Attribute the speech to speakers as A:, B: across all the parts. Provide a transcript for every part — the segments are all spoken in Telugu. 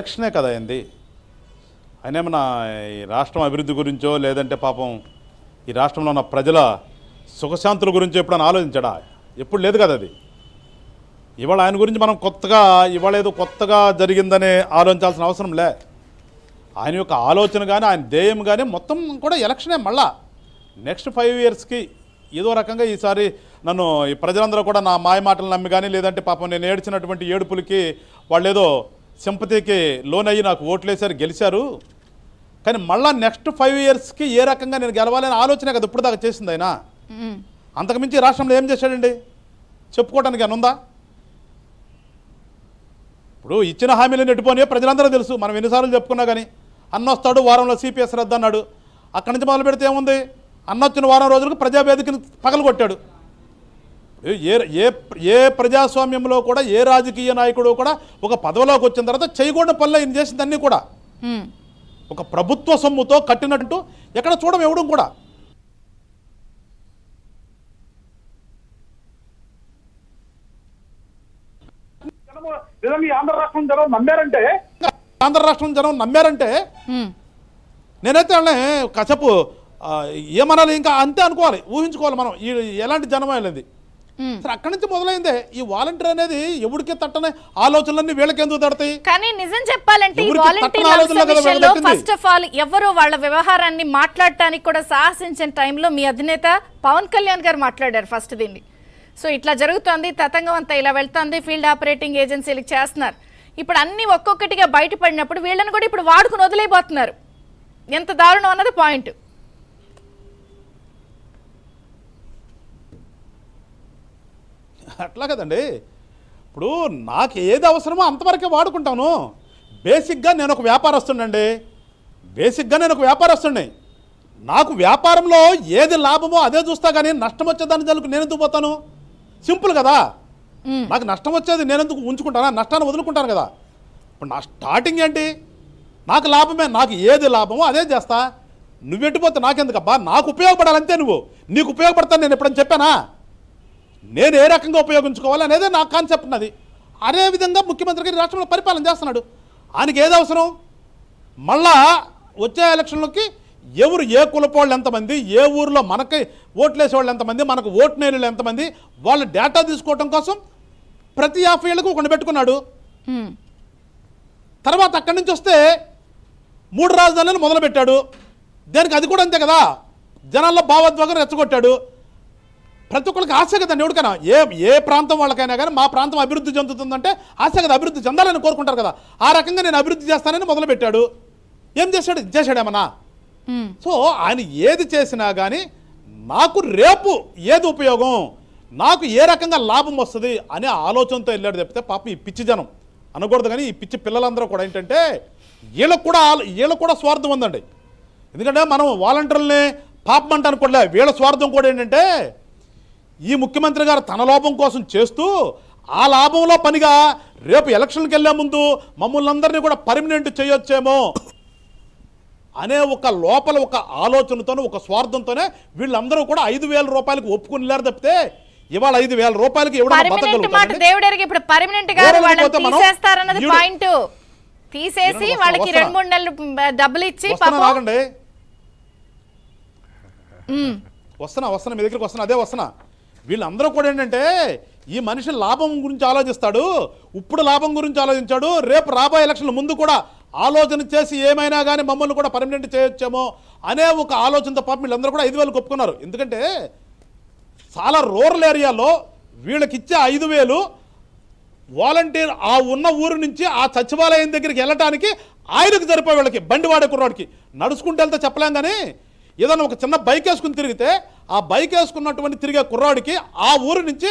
A: ఎలక్షనే కదా అయింది. ఆయన ఏమన్నా ఈ రాష్ట్రం అభివృద్ధి గురించో లేదంటే పాపం ఈ రాష్ట్రంలో ఉన్న ప్రజల సుఖశాంతుల గురించో ఎప్పుడైనా ఆలోచించాడా? ఎప్పుడు లేదు కదా అది. ఇవాళ ఆయన గురించి మనం ఇవాళ ఏదో కొత్తగా జరిగిందనే ఆలోచించాల్సిన అవసరం లే. ఆయన యొక్క ఆలోచన కానీ ఆయన ధ్యేయం కానీ మొత్తం కూడా ఎలక్షనే. మళ్ళా నెక్స్ట్ 5 ఇయర్స్కి ఏదో రకంగా ఈసారి నన్ను ఈ ప్రజలందరూ కూడా నా మాయ మాటలు నమ్మి కానీ లేదంటే పాపం నేను ఏడ్చినటువంటి ఏడుపులకి వాళ్ళు ఏదో సింపతికి లోనయ్యి నాకు ఓట్లేసారు, గెలిచారు. కానీ మళ్ళీ నెక్స్ట్ 5 ఇయర్స్కి ఏ రకంగా నేను గెలవాలని ఆలోచనే కదా ఇప్పుడు దాకా చేసింది ఆయన. అంతకుమించి రాష్ట్రంలో ఏం చేశాడండి చెప్పుకోవడానికి అని ఉందా? ఇప్పుడు ఇచ్చిన హామీలు నెట్టుపోని ప్రజలందరూ తెలుసు. మనం ఎన్నిసార్లు చెప్పుకున్నా కానీ అన్న వస్తాడు, వారంలో సిపిఎస్ రద్దు అన్నాడు. అక్కడి నుంచి మొదలు పెడితే ఏముంది, అన్న వచ్చిన వారం రోజులకు ప్రజావేదికను పగలగొట్టాడు. ఏ ప్రజాస్వామ్యంలో కూడా ఏ రాజకీయ నాయకుడు కూడా ఒక పదవిలోకి వచ్చిన తర్వాత చేయకూడని పనులు ఈయన చేసిందన్నీ కూడా ఒక ప్రభుత్వ సొమ్ముతో కట్టినట్టు ఎక్కడ చూడం ఎవడం కూడా.
B: ఆంధ్ర రాష్ట్రం జనం నమ్మారంటే
A: నేనైతే కాసేపు ఏమనాలి, ఇంకా అంతే అనుకోవాలి, ఊహించుకోవాలి మనం ఎలాంటి జనం వెళ్ళింది. సరే అక్కడి నుంచి మొదలైందే ఈ వాలంటీర్ అనేది. ఎవరికి తట్టనే ఆలోచనలన్నీ వీళ్ళకి ఎందుకు తడతాయి?
C: కానీ నిజం చెప్పాలంటే ఫస్ట్ ఆఫ్ ఆల్ ఎవరు వాళ్ళ వ్యవహారాన్ని మాట్లాడటానికి కూడా సాహసించిన టైంలో మీ అధినేత పవన్ కళ్యాణ్ గారు మాట్లాడారు ఫస్ట్ దీన్ని. సో ఇట్లా జరుగుతోంది, తతంగం అంతా ఇలా వెళ్తోంది, ఫీల్డ్ ఆపరేటింగ్ ఏజెన్సీలకు చేస్తున్నారు. ఇప్పుడు అన్ని ఒక్కొక్కటిగా బయటపడినప్పుడు వీళ్ళని కూడా ఇప్పుడు వాడుకుని వదిలేపోతున్నారు. ఎంత దారుణం అన్నది పాయింట్.
A: అట్లా కదండి. ఇప్పుడు నాకు ఏది అవసరమో అంతవరకే వాడుకుంటాను. బేసిక్గా నేను ఒక వ్యాపారస్తుడిని. నాకు వ్యాపారంలో ఏది లాభమో అదే చూస్తా, కానీ నష్టం వచ్చేదాన్ని జల్లుకు నేను ఎందుకు పోతాను? సింపుల్ కదా. నాకు నష్టం వచ్చేది నేను ఎందుకు ఉంచుకుంటానా? నష్టాన్ని వదులుకుంటాను కదా. ఇప్పుడు నా స్టార్టింగ్ ఏంటి, నాకు లాభమే, నాకు ఏది లాభమో అదే చేస్తా. నువ్వెట్టిపోతే నాకెందుకబ్బా? నాకు ఉపయోగపడాలంతే. నీకు ఉపయోగపడతాను నేను ఎప్పుడని చెప్పానా? నేను ఏ రకంగా ఉపయోగించుకోవాలి అనేదే నా కాన్సెప్ట్ ఉన్నది. అదేవిధంగా ముఖ్యమంత్రి గారి రాష్ట్రంలో పరిపాలన చేస్తున్నాడు. ఆయనకి ఏది అవసరం? మళ్ళా వచ్చే ఎలక్షన్లకి ఎవరు ఏ కులపోళ్ళు ఎంతమంది, ఏ ఊరిలో మనకి ఓట్లేసే వాళ్ళు ఎంతమంది, మనకు ఓటు నేరులు ఎంతమంది, వాళ్ళ డేటా తీసుకోవడం కోసం ప్రతి 50 ఏళ్ళకు ఒకటి పెట్టుకున్నాడు. తర్వాత అక్కడి నుంచి వస్తే 3 రాజధానులను మొదలుపెట్టాడు. దేనికి? అది కూడా అంతే కదా. జనాల్లో భావోద్వేగం రెచ్చగొట్టాడు. ప్రతి ఒక్కరికి ఆశ కదండి. ఎవరికైనా ఏ ప్రాంతం వాళ్ళకైనా కానీ మా ప్రాంతం అభివృద్ధి చెందుతుందంటే ఆశ కదా, అభివృద్ధి చెందాలని కోరుకుంటారు కదా. ఆ రకంగా నేను అభివృద్ధి చేస్తానని మొదలుపెట్టాడు. ఏం చేశాడు? చేశాడేమన్నా? సో ఆయన ఏది చేసినా కానీ నాకు రేపు ఏది ఉపయోగం, నాకు ఏ రకంగా లాభం వస్తుంది అనే ఆలోచనతో వెళ్ళాడు తప్పితే పాపం ఈ పిచ్చి జనం అనకూడదు. కానీ ఈ పిచ్చి పిల్లలందరూ కూడా ఏంటంటే వీళ్ళకు కూడా స్వార్థం ఉందండి. ఎందుకంటే మనం వాలంటీర్లని పాపం అంటే అనుకోలే, వీళ్ళ స్వార్థం కూడా ఏంటంటే ఈ ముఖ్యమంత్రి గారు తన లోపం కోసం చేస్తూ ఆ లాభంలో పనిగా రేపు ఎలక్షన్కి వెళ్ళే ముందు మమ్మల్ని అందరినీ కూడా పర్మనెంట్ చేయొచ్చేమో అనే ఒక లోపల ఒక ఆలోచనతోనే ఒక స్వార్థంతోనే వీళ్ళందరూ కూడా 5,000 రూపాయలకు ఒప్పుకుని వెళ్ళారు తప్పితే ఇవాళ 5,000 రూపాయలకి
C: తీసేసి వాళ్ళకి 2-3 నెలలు డబ్బులు ఇచ్చి
A: వస్తున్నా మీ దగ్గరికి వస్తున్నా. వీళ్ళందరూ కూడా ఏంటంటే ఈ మనిషి లాభం గురించి ఆలోచిస్తాడు, ఇప్పుడు లాభం గురించి ఆలోచించాడు, రేపు రాబోయే ఎలక్షన్ల ముందు కూడా ఆలోచన చేసి ఏమైనా కానీ మమ్మల్ని కూడా పర్మనెంట్ చేయొచ్చేమో అనే ఒక ఆలోచనతో పాపం వీళ్ళందరూ కూడా 5,000 ఒప్పుకున్నారు. ఎందుకంటే చాలా రూరల్ ఏరియాలో వీళ్ళకి ఇచ్చే 5,000 వాలంటీర్ ఆ ఉన్న ఊరు నుంచి ఆ సచివాలయం దగ్గరికి వెళ్ళటానికి ఆయనకు సరిపోయే వాళ్ళకి, బండి వాడే కుర్రాడికి నడుచుకుంటూ వెళ్తే చెప్పలేం. కానీ ఏదైనా ఒక చిన్న బైక్ వేసుకుని తిరిగితే ఆ బైక్ వేసుకున్నటువంటి తిరిగే కుర్రాడికి ఆ ఊరు నుంచి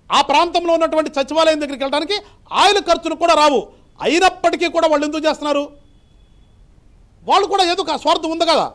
A: ఆ ప్రాంతంలో ఉన్నటువంటి సచివాలయం దగ్గరికి వెళ్ళడానికి ఆయన ఖర్చులు కూడా రావు. అయినప్పటికీ కూడా వాళ్ళు ఎందుకు చేస్తున్నారు? వాళ్ళు కూడా ఏదో స్వార్థం ఉంది కదా.